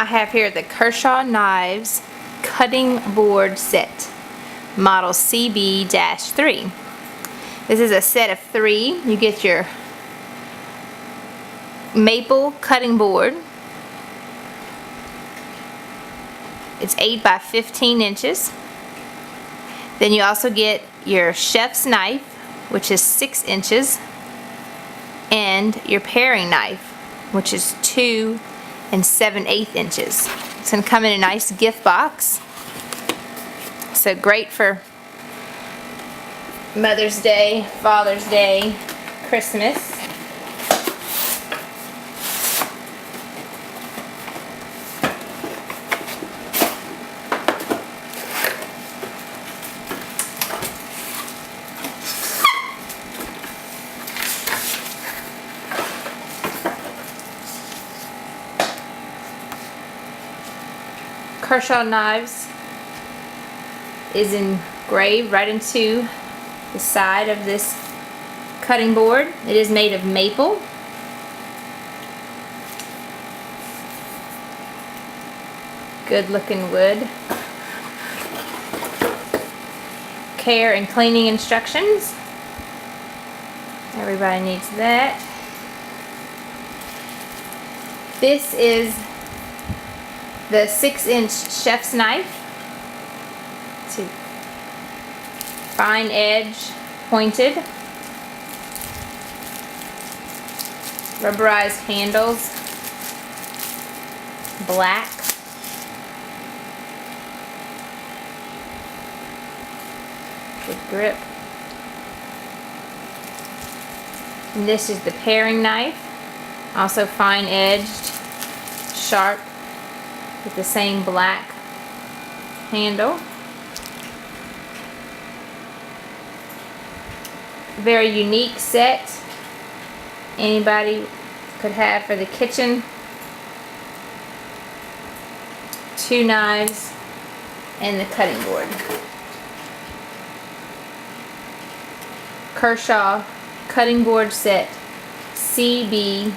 I have here the Kershaw knives cutting board set, model CB-3. This is a set of 3. You get your maple cutting board. It's 8 by 15 inches. Then you also get your chef's knife, which is 6 inches, and your paring knife, which is 2 7/8 inches. It's going to come in a nice gift box. So great for Mother's Day, Father's Day, Christmas. Kershaw knives is engraved right into the side of this cutting board. It is made of maple. Good looking wood. Care and cleaning instructions. Everybody needs that. This is the 6-inch chef's knife. See, fine edge, pointed, rubberized handles, black, good grip. And this is the paring knife, also fine edged, sharp, with the same black handle. Very unique set. Anybody could have for the kitchen. 2 knives and the cutting board. Kershaw cutting board set CB-3.